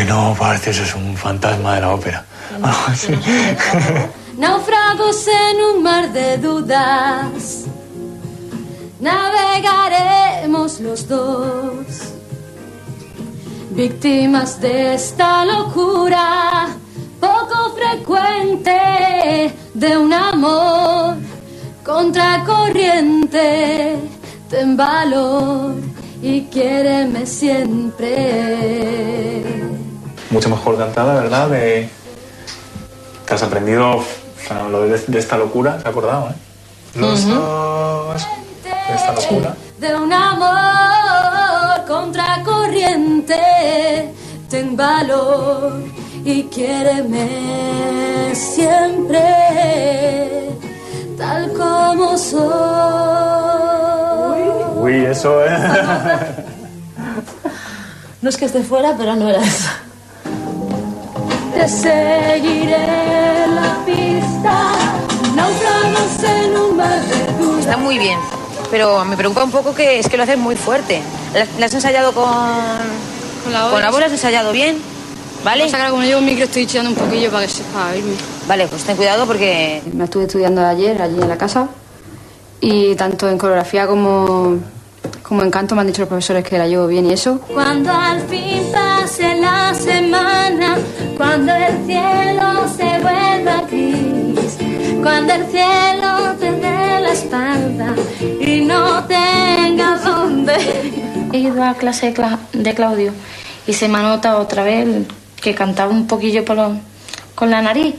no, parece eso es un fantasma de la ópera. Algo así. Náufragos en un mar de dudas, navegaremos los dos, víctimas de esta locura poco frecuente de un amor contracorriente. Ten valor y quiéreme siempre. Mucho mejor cantada, ¿verdad? Te has aprendido, o sea, lo de esta locura, ¿te has acordado, Los dos de esta locura. De un amor contracorriente. Ten valor y quiéreme siempre, tal como soy. Uy, eso es. No es que esté fuera, pero no era eso. Te seguiré la pista, náufragos en un mar de dudas. Está muy bien, pero me preocupa un poco que es que lo haces muy fuerte. ¿La has ensayado con la voz? ¿La has ensayado bien? ¿Vale? Pasa que ahora como llevo un micro estoy chillando un poquillo para que sepa oírme. Vale, pues ten cuidado porque... Me estuve estudiando ayer allí en la casa y tanto en coreografía como en canto me han dicho los profesores que la llevo bien y eso. Cuando al fin pase la semana, cuando el cielo se vuelva gris, cuando el cielo te dé la espalda y no tenga dónde. He ido a clase de Claudio y se me ha notado otra vez que cantaba un poquillo con la nariz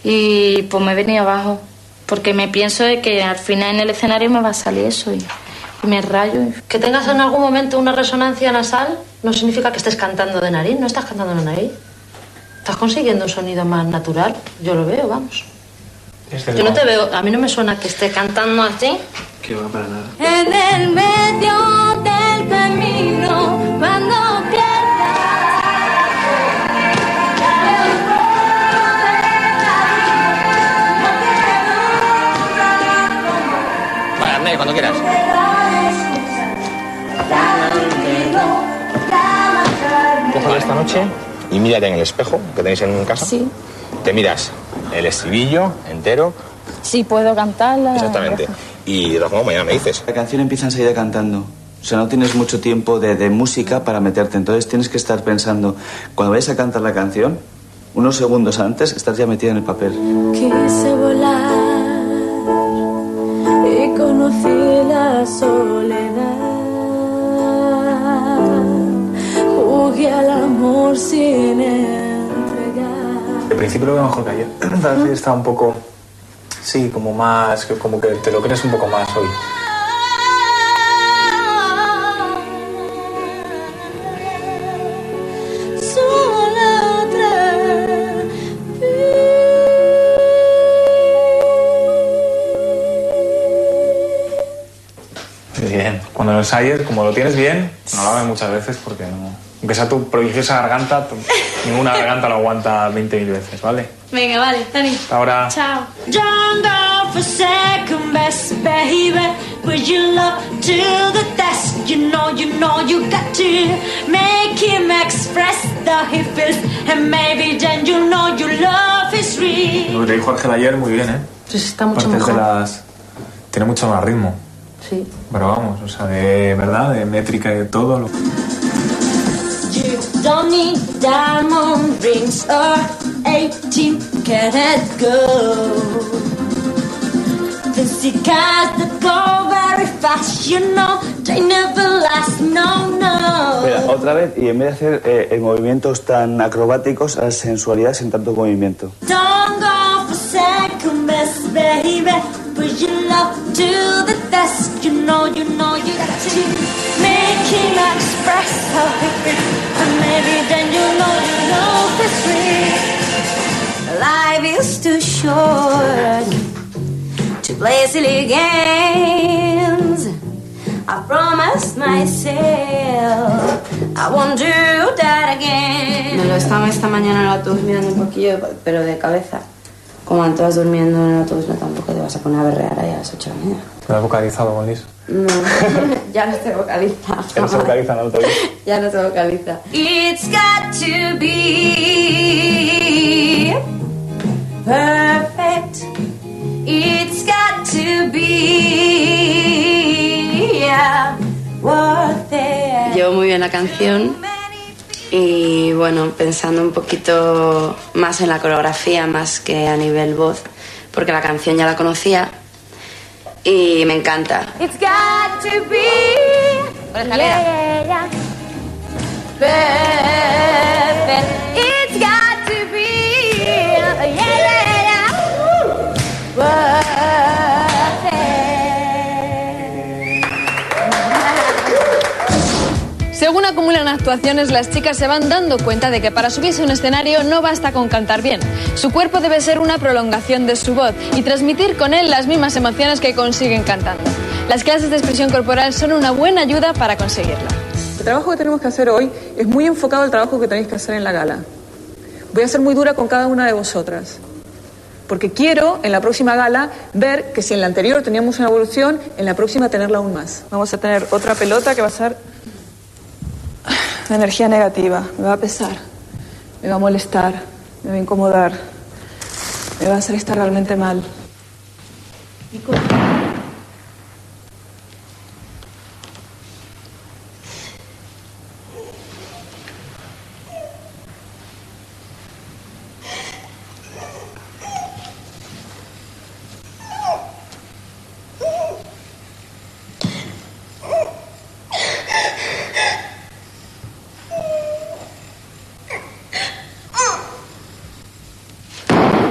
y pues me he venido abajo porque me pienso de que al final en el escenario me va a salir eso y me rayo. Que tengas en algún momento una resonancia nasal no significa que estés cantando de nariz, no estás cantando de nariz. Estás consiguiendo un sonido más natural, yo lo veo, vamos. Yo no te veo, a mí no me suena que esté cantando así. Que va para nada. En el medio del camino, cuando pierdas Vale, anda, cuando quieras. Cógela esta noche Y mírate en el espejo que tenéis en casa. Sí. Te miras el estribillo entero. Sí, puedo cantarla. Exactamente. Y de todas formas, mañana me dices. La canción empieza enseguida cantando. O sea, no tienes mucho tiempo de música para meterte. Entonces tienes que estar pensando, cuando vayas a cantar la canción, unos segundos antes, estás ya metida en el papel. quise volar y conocí la soledad. Jugué al amor sin entregar. Al principio lo veo mejor que ayer. Tal vez está un poco... Sí, como más... Como que te lo crees un poco más hoy. Bien. Cuando lo ensayes, como lo tienes bien, no lo hagas muchas veces porque no... Aunque sea tu prodigiosa garganta, ninguna garganta lo aguanta 20.000 veces, ¿vale? Venga, vale, Dani. Hasta ahora. Chao. Don't go for second best, baby. Put your love to the test. You know you got to make him express the he feels. And maybe then you know your love is real. Lo que te dijo Ángel ayer, muy bien, ¿eh? Sí, está mucho Partes mejor. de las... Tiene mucho más ritmo. Sí. Pero vamos, o sea, de verdad, de métrica y de todo. You don't need diamond rings or 18 karat gold. The cigars that go very fast, you know, they never last, no, no. Mira, otra vez, y en vez de hacer movimientos tan acrobáticos, a la sensualidad sin tanto movimiento. Don't go for second best, baby. Put your love to the test. You know you got to make him express how he feels. And maybe then you know it's real. Life is too short to play silly games. I promised myself I won't do that again. Me lo estaba esta mañana en el autobús mirando un poquillo, pero de cabeza. Como antes vas durmiendo en el autobús, no tampoco te vas a poner a berrear ahí a las 8 de la mañana. ¿Te has vocalizado con Liz? No. Ya no se vocaliza. Ya no se vocaliza, ¿no? Ya no se vocaliza. It's got to be perfect. It's got to be, yeah, worth it. Llevo muy bien la canción y bueno, pensando un poquito más en la coreografía más que a nivel voz, porque la canción ya la conocía y me encanta. It's got to be, yeah, perfect. It's got to be, yeah, worth it. Según acumulan actuaciones, las chicas se van dando cuenta de que para subirse a un escenario no basta con cantar bien. Su cuerpo debe ser una prolongación de su voz y transmitir con él las mismas emociones que consiguen cantando. Las clases de expresión corporal son una buena ayuda para conseguirlo. El trabajo que tenemos que hacer hoy es muy enfocado al trabajo que tenéis que hacer en la gala. Voy a ser muy dura con cada una de vosotras, porque quiero en la próxima gala ver que si en la anterior teníamos una evolución, en la próxima tenerla aún más. Vamos a tener otra pelota que va a ser de energía negativa. Me va a pesar, me va a molestar, me va a incomodar, me va a hacer estar realmente mal.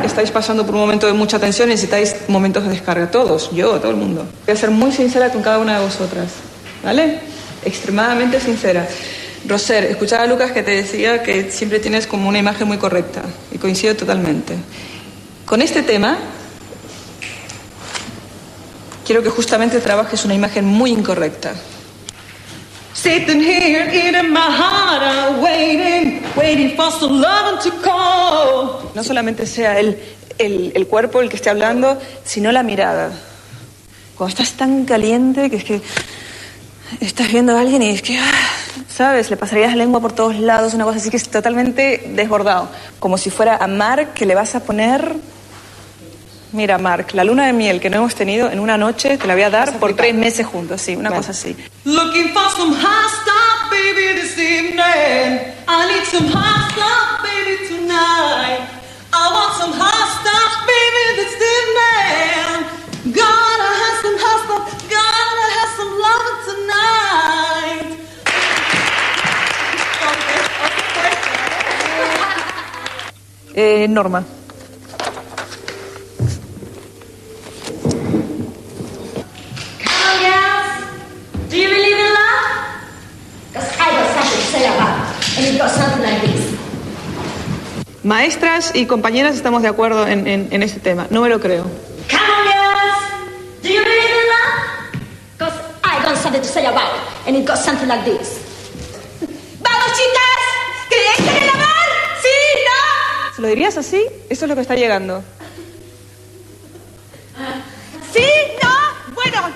Estáis pasando por un momento de mucha tensión y necesitáis momentos de descarga. Todos, yo, todo el mundo. Voy a ser muy sincera con cada una de vosotras, ¿vale? Extremadamente sincera. Roser, escuchaba a Lucas que te decía que siempre tienes como una imagen muy correcta y coincido totalmente. Con este tema quiero que justamente trabajes una imagen muy incorrecta. Sitting here, eating my heart out, waiting for some love to call. No solamente sea el cuerpo el que esté hablando, sino la mirada. Cuando estás tan caliente que es que estás viendo a alguien y es que, ¿sabes? Le pasarías la lengua por todos lados, una cosa así que es totalmente desbordado. Como si fuera a Mark que le vas a poner... Mira, Mark, la luna de miel que no hemos tenido en una noche te la voy a dar por 3 meses juntos, sí, una cosa así. Looking for some hot stuff, baby, this evening. I need some hot stuff, baby, tonight. I want some hot stuff, baby, this evening. Gotta have some hot stuff, gotta have some love tonight. Norma. Do you believe in love? Because I got something to say about it, and it goes something like this. Maestras y compañeras estamos de acuerdo en este tema. No me lo creo. Come on, girls. Do you believe in love? Because I got something to say about it, and it goes something like this. ¡Vamos, chicas! ¿Creéis en el amor? ¿Sí? ¿No? ¿Se lo dirías así? Eso es lo que está llegando. ¿Sí? ¿No? Bueno...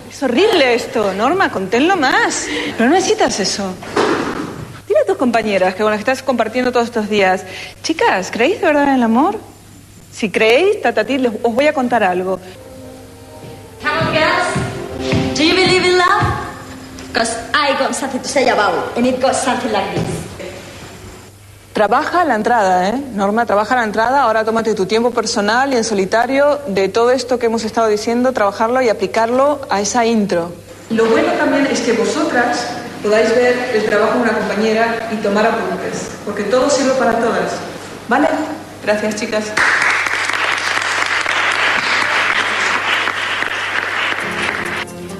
Es horrible esto, Norma, conténlo más. Pero no necesitas eso. Dile a tus compañeras que con las que estás compartiendo todos estos días, chicas, ¿creéis de verdad en el amor? Si creéis, os voy a contar algo. Come on, girls. Do you believe in love? Because I got something to say about it, and it goes something like this. Trabaja la entrada, Norma, trabaja la entrada. Ahora tómate tu tiempo personal y en solitario de todo esto que hemos estado diciendo, trabajarlo y aplicarlo a esa intro. Lo bueno también es que vosotras podáis ver el trabajo de una compañera y tomar apuntes, porque todo sirve para todas. ¿Vale? Gracias, chicas.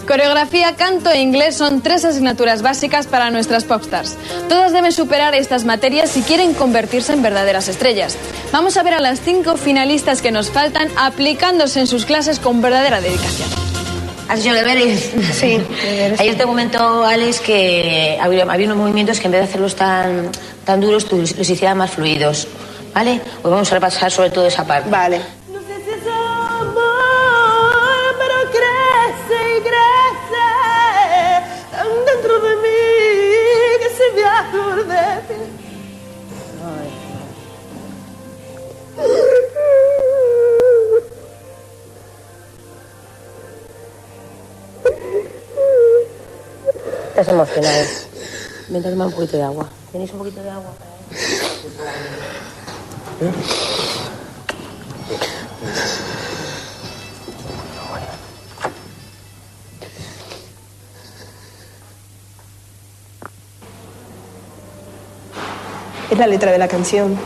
Coreografía, canto e inglés son 3 asignaturas básicas para nuestras popstars. Todas deben superar estas materias si quieren convertirse en verdaderas estrellas. Vamos a ver a las 5 finalistas que nos faltan aplicándose en sus clases con verdadera dedicación. ¿Has hecho deberes? Sí. Ayer te comentó Alex que había unos movimientos que en vez de hacerlos tan duros, tú los hicieras más fluidos. ¿Vale? Pues vamos a repasar sobre todo esa parte. Vale. No sé si es amor Estás emocionado. Vente a tomar un poquito de agua. ¿Tenéis un poquito de agua para él? Es la letra de la canción.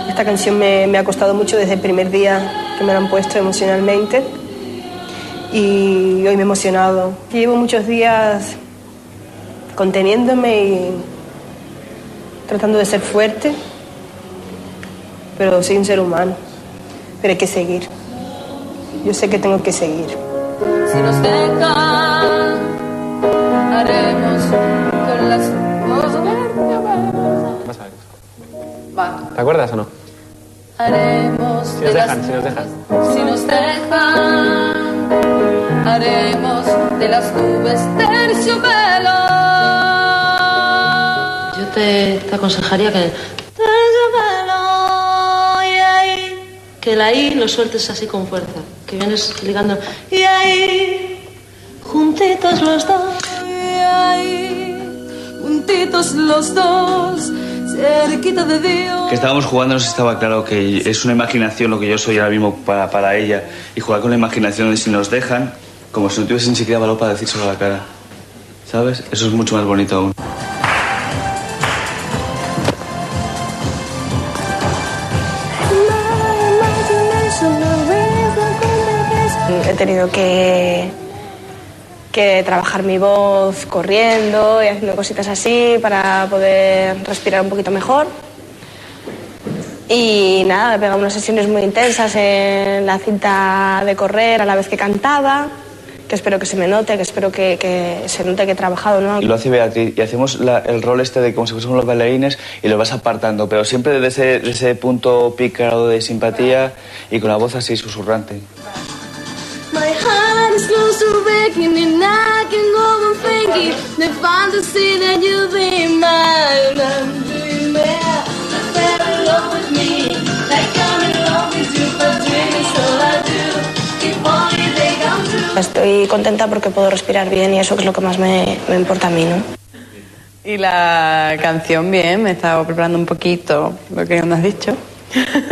Esta canción me ha costado mucho desde el primer día que me la han puesto emocionalmente. Y hoy me he emocionado. Llevo muchos días conteniéndome y tratando de ser fuerte, pero soy un ser humano. Pero hay que seguir. Yo sé que tengo que seguir. Si nos dejan, haremos con las cosas. Va. ¿Te acuerdas o no? Haremos Si nos dejan, si nos dejan. Si nos dejan, haremos de las nubes terciopelo. Yo te aconsejaría que... Que la I lo sueltes así con fuerza. Que vienes ligando... Y ahí, juntitos los dos. Y ahí, juntitos los dos, cerquita de Dios. Que estábamos jugando, nos estaba claro que es una imaginación lo que yo soy ahora mismo para ella. Y jugar con la imaginación de si nos dejan, como si no tuviesen siquiera valor para decírselo a la cara. ¿Sabes? Eso es mucho más bonito aún. He tenido que trabajar mi voz corriendo y haciendo cositas así para poder respirar un poquito mejor. Y nada, he pegado unas sesiones muy intensas en la cinta de correr a la vez que cantaba, que espero que se me note, que espero que se note que he trabajado, ¿no? Y lo hace Beatriz, y hacemos el rol este de como si fuésemos los bailarines y lo vas apartando, pero siempre desde ese punto pícaro de simpatía y con la voz así susurrante. My heart is close to breaking and I can go on thinking the fantasy that you'll be mine. I'm dreaming, fell in love with me, like I'm in love with you, but dreaming all I do. If only they come true. Estoy contenta porque puedo respirar bien y eso es lo que más me importa a mí, ¿no? Y la canción bien, me he estado preparando un poquito lo que me has dicho.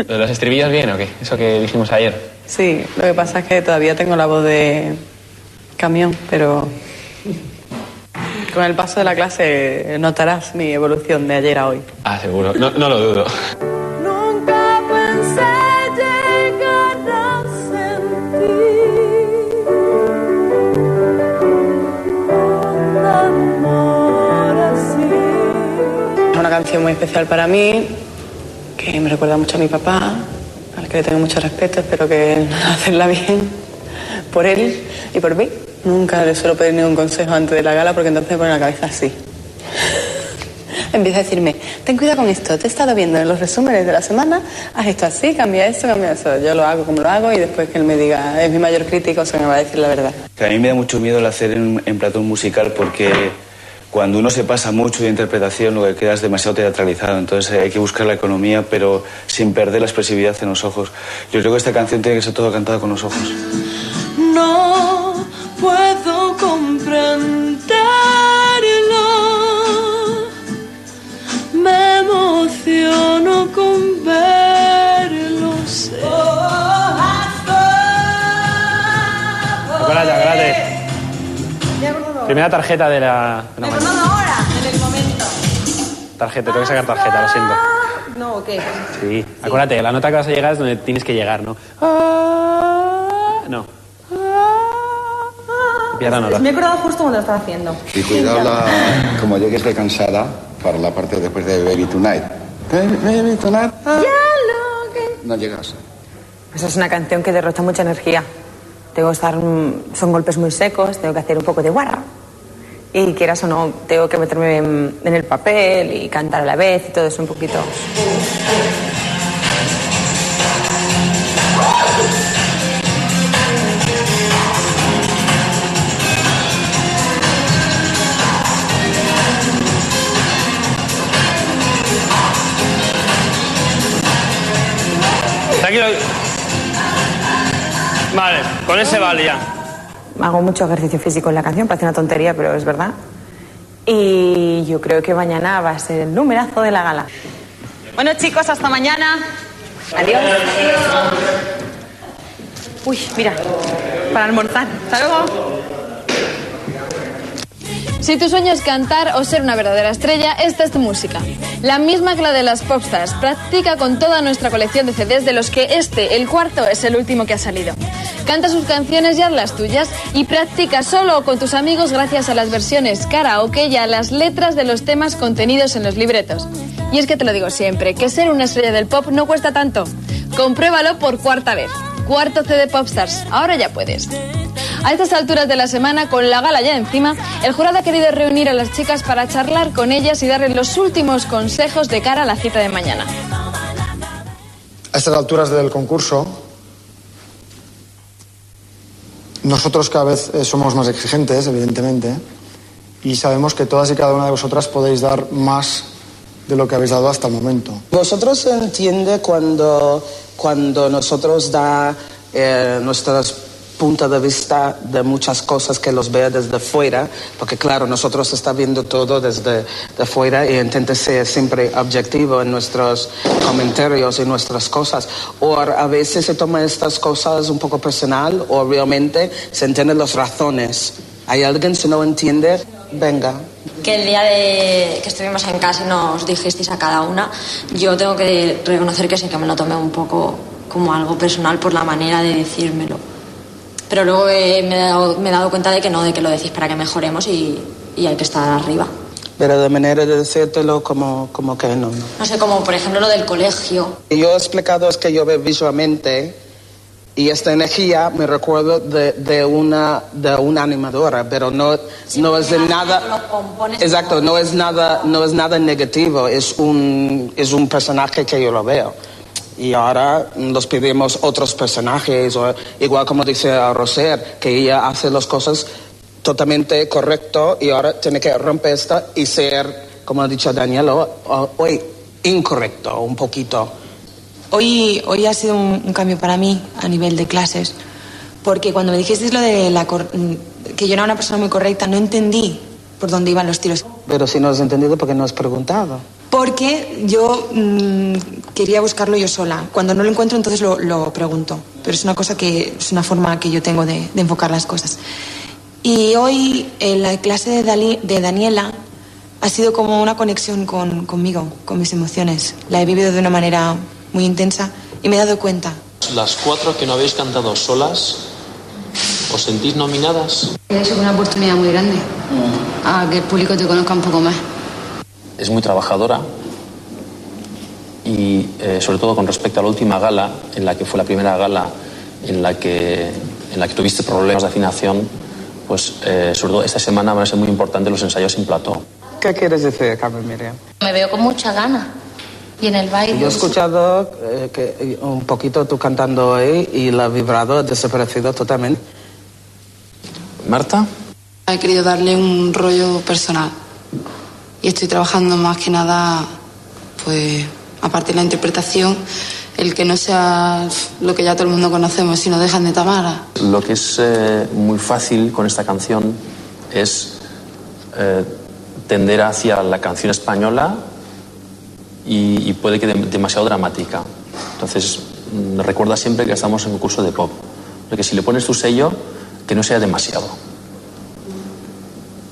¿Lo de los estribillos bien o qué? Eso que dijimos ayer. Sí, lo que pasa es que todavía tengo la voz de camión, pero con el paso de la clase notarás mi evolución de ayer a hoy. Ah, seguro. No lo dudo. Nunca pensé llegar a sentir un amor así. Es una canción muy especial para mí, que me recuerda mucho a mi papá, al que le tengo mucho respeto, espero que hacerla bien por él y por mí. Nunca le suelo pedir ningún consejo antes de la gala porque entonces me pone la cabeza así. Empieza a decirme, ten cuidado con esto, te he estado viendo en los resúmenes de la semana, haz esto así, cambia esto, cambia eso. Yo lo hago como lo hago y después que él me diga, es mi mayor crítico, se me va a decir la verdad. Que a mí me da mucho miedo el hacer en plató un musical porque cuando uno se pasa mucho de interpretación lo que queda es demasiado teatralizado, entonces hay que buscar la economía pero sin perder la expresividad en los ojos. Yo creo que esta canción tiene que ser todo cantado con los ojos. No puedo comprenderlo, me emociono con verlo. Acuérdate. Primera tarjeta de la... Me he acordado ahora, en el momento. Tarjeta, tengo que sacar tarjeta, lo siento. No, ¿o qué? Sí, acuérdate, la nota que vas a llegar es donde tienes que llegar, ¿no? No. Empieza la nota. Me he acordado justo cuando lo estaba haciendo. Y cuidado como llegues de cansada para la parte después de Baby Tonight. Baby Tonight. No llegas. Esa es una canción que derrocha mucha energía. Tengo que estar, son golpes muy secos, tengo que hacer un poco de guarra. Y quieras o no, tengo que meterme en el papel y cantar a la vez y todo eso un poquito. Tranquilo. Vale, con ese vale ya. hago mucho ejercicio físico en la canción, parece una tontería, pero es verdad. Y yo creo que mañana va a ser el numerazo de la gala. Bueno, chicos, hasta mañana. Adiós. Uy, mira, para almorzar. Hasta luego. Si tu sueño es cantar o ser una verdadera estrella, esta es tu música. La misma que la de las popstars. Practica con toda nuestra colección de CDs, de los que el cuarto, es el último que ha salido. Canta sus canciones y haz las tuyas. Y practica solo o con tus amigos gracias a las versiones karaoke y a las letras de los temas contenidos en los libretos. Y es que te lo digo siempre, que ser una estrella del pop no cuesta tanto. Compruébalo por cuarta vez. Cuarto CD Popstars. Ahora ya puedes. A estas alturas de la semana, con la gala ya encima, el jurado ha querido reunir a las chicas para charlar con ellas y darles los últimos consejos de cara a la cita de mañana. A estas alturas del concurso, nosotros cada vez somos más exigentes, evidentemente, y sabemos que todas y cada una de vosotras podéis dar más de lo que habéis dado hasta el momento. Vosotros entiende cuando nosotros da nuestras puntos de vista de muchas cosas que los vea desde fuera, porque claro, nosotros está viendo todo desde de fuera y intenta ser siempre objetivo en nuestros comentarios y nuestras cosas. O a veces se toma estas cosas un poco personal o realmente se entienden las razones. ¿Hay alguien si no entiende? Venga. Que el día que estuvimos en casa y nos dijisteis a cada una, yo tengo que reconocer que sí que me lo tomé un poco como algo personal por la manera de decírmelo. Pero luego me he dado cuenta de que no, de que lo decís para que mejoremos y hay que estar arriba. Pero de manera de decírtelo como que no. No sé, como por ejemplo lo del colegio. Yo he explicado es que yo veo visualmente y esta energía me recuerdo de una animadora, pero no es de nada. Exacto, no es nada negativo, es un personaje que yo lo veo. Y ahora nos pedimos otros personajes, o igual como dice Roser, que ella hace las cosas totalmente correcto y ahora tiene que romper esta y ser, como ha dicho Daniela, hoy incorrecto un poquito. Hoy ha sido un cambio para mí a nivel de clases, porque cuando me dijisteis lo de que yo era una persona muy correcta, no entendí por dónde iban los tiros. Pero si no has entendido, ¿por qué no has preguntado? Porque yo quería buscarlo yo sola. Cuando no lo encuentro, entonces lo pregunto. Pero es una cosa es una forma que yo tengo de enfocar las cosas. Y hoy, en la clase de Daniela, ha sido como una conexión conmigo, con mis emociones. La he vivido de una manera muy intensa y me he dado cuenta. Las 4 que no habéis cantado solas, ¿os sentís nominadas? Es una oportunidad muy grande a que el público te conozca un poco más. Es muy trabajadora y sobre todo con respecto a la última gala, en la que fue la primera gala en la que tuviste problemas de afinación, pues sobre todo esta semana van a ser muy importantes los ensayos en plató. ¿Qué quieres decir, Carmen Miriam? Me veo con mucha gana. Y en el baile... Yo he escuchado que un poquito tú cantando hoy y la vibrado ha desaparecido totalmente. ¿Marta? He querido darle un rollo personal. Y estoy trabajando más que nada, pues, aparte de la interpretación, el que no sea lo que ya todo el mundo conocemos, sino Dejan de Tamara. Lo que es muy fácil con esta canción es tender hacia la canción española y puede que demasiado dramática. Entonces, recuerda siempre que estamos en un curso de pop. Porque si le pones tu sello, que no sea demasiado.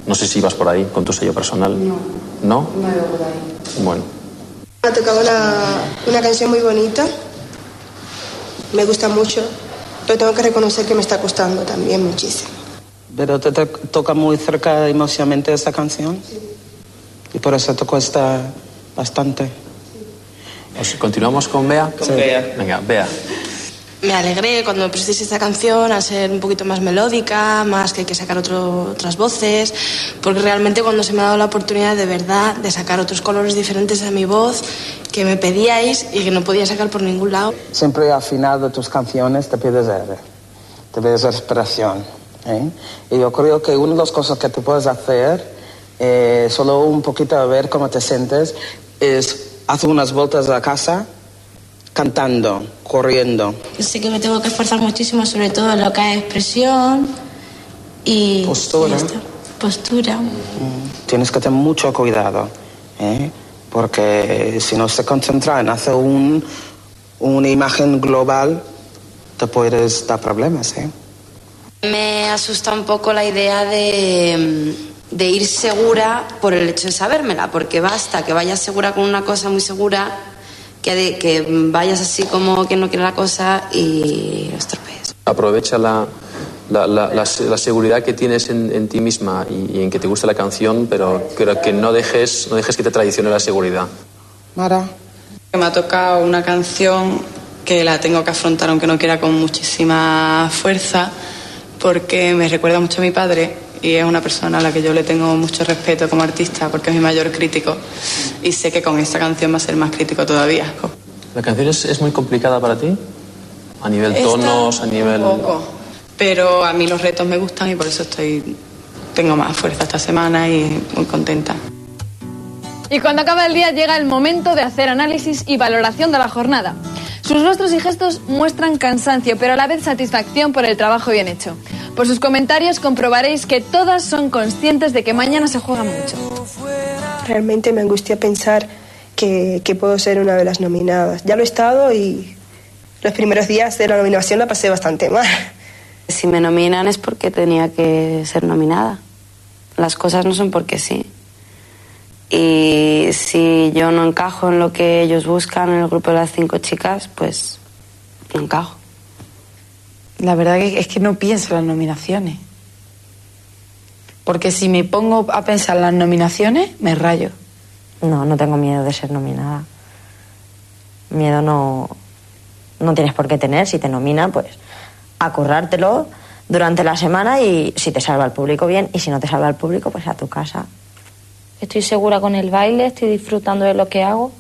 No sé si vas por ahí con tu sello personal. No. ¿No? No me veo por ahí. Bueno. Ha tocado una canción muy bonita. Me gusta mucho. Pero tengo que reconocer que me está costando también muchísimo. ¿Pero te toca muy cerca emocionalmente esta canción? Sí. Y por eso te cuesta bastante. Sí. ¿Continuamos con Bea? Con Bea. Venga, Bea. Me alegré cuando me pusisteis esta canción al ser un poquito más melódica, más que hay que sacar otras voces, porque realmente cuando se me ha dado la oportunidad de verdad de sacar otros colores diferentes a mi voz, que me pedíais y que no podía sacar por ningún lado. Siempre al final de tus canciones te pides aire, te pides respiración. Y yo creo que una de las cosas que tú puedes hacer, solo un poquito a ver cómo te sientes, es hacer unas vueltas a casa, cantando, corriendo. Sé que me tengo que esforzar muchísimo, sobre todo en lo que es expresión y... Postura. y ya está. Postura. Tienes que tener mucho cuidado, ¿eh? Porque si no se concentra en hacer una imagen global, te puedes dar problemas, ¿eh? Me asusta un poco la idea de ir segura por el hecho de sabérmela, porque basta que vayas segura con una cosa muy segura, que vayas así como que no quiere la cosa y lo estropees. Aprovecha la seguridad que tienes en ti misma y en que te gusta la canción, pero que no dejes que te traicione la seguridad. Mara. Me ha tocado una canción que la tengo que afrontar, aunque no quiera, con muchísima fuerza, porque me recuerda mucho a mi padre y es una persona a la que yo le tengo mucho respeto como artista, porque es mi mayor crítico y sé que con esta canción va a ser más crítico todavía. ¿La canción es muy complicada para ti? A nivel tonos, a nivel... Un poco, pero a mí los retos me gustan y por eso tengo más fuerza esta semana y muy contenta. Y cuando acaba el día llega el momento de hacer análisis y valoración de la jornada. Sus rostros y gestos muestran cansancio, pero a la vez satisfacción por el trabajo bien hecho. Por sus comentarios comprobaréis que todas son conscientes de que mañana se juega mucho. Realmente me angustia pensar que puedo ser una de las nominadas. Ya lo he estado y los primeros días de la nominación la pasé bastante mal. Si me nominan es porque tenía que ser nominada. Las cosas no son porque sí. Y si yo no encajo en lo que ellos buscan en el grupo de las 5 chicas, pues no encajo. La verdad es que no pienso en las nominaciones. Porque si me pongo a pensar en las nominaciones, me rayo. No tengo miedo de ser nominada. Miedo no tienes por qué tener. Si te nominan, pues a currártelo durante la semana y si te salva el público, bien. Y si no te salva el público, pues a tu casa. Estoy segura con el baile, estoy disfrutando de lo que hago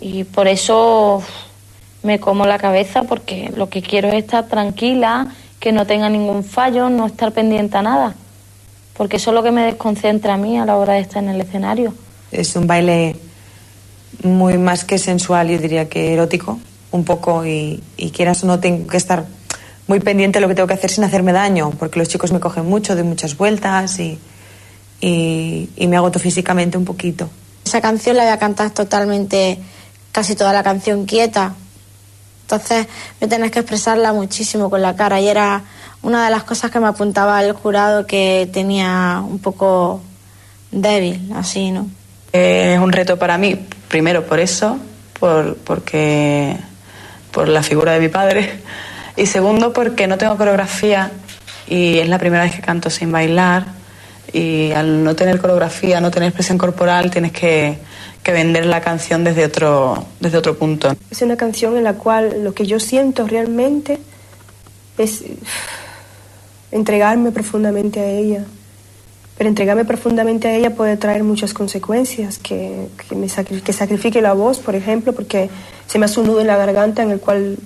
y por eso me como la cabeza, porque lo que quiero es estar tranquila, que no tenga ningún fallo, no estar pendiente a nada, porque eso es lo que me desconcentra a mí a la hora de estar en el escenario. Es un baile muy más que sensual, yo diría que erótico, un poco, y quieras o no tengo que estar muy pendiente de lo que tengo que hacer sin hacerme daño, porque los chicos me cogen mucho, doy muchas vueltas y me agoto físicamente un poquito. Esa canción la voy a cantar totalmente, casi toda la canción quieta. Entonces me tenés que expresarla muchísimo con la cara y era una de las cosas que me apuntaba el jurado, que tenía un poco débil, así, ¿no? Es un reto para mí, primero por eso, por la figura de mi padre, y segundo porque no tengo coreografía y es la primera vez que canto sin bailar. Y al no tener coreografía, no tener expresión corporal, tienes que vender la canción desde otro punto. Es una canción en la cual lo que yo siento realmente es entregarme profundamente a ella. Pero entregarme profundamente a ella puede traer muchas consecuencias, que sacrifique la voz, por ejemplo, porque se me hace un nudo en la garganta en el cual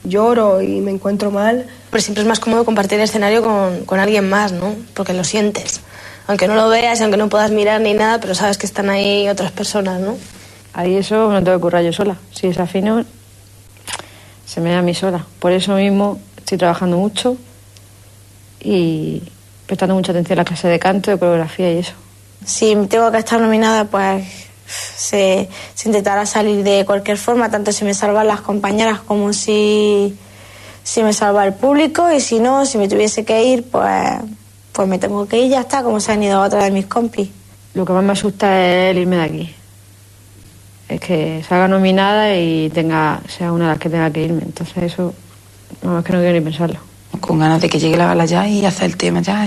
lloro y me encuentro mal. Pero siempre es más cómodo compartir el escenario con alguien más, ¿no? Porque lo sientes. Aunque no lo veas, aunque no puedas mirar ni nada, pero sabes que están ahí otras personas, ¿no? Ahí eso me lo tengo que currar yo sola. Si desafino, se me da a mí sola. Por eso mismo estoy trabajando mucho y prestando mucha atención a la clase de canto, de coreografía y eso. Si tengo que estar nominada, pues se intentará salir de cualquier forma, tanto si me salvan las compañeras como si me salva el público, y si no, si me tuviese que ir, pues me tengo que ir, ya está, como se han ido otras de mis compis. Lo que más me asusta es el irme de aquí. Es que salga nominada y sea una de las que tenga que irme. Entonces eso, no, es que no quiero ni pensarlo. Con ganas de que llegue la gala ya y hacer el tema ya.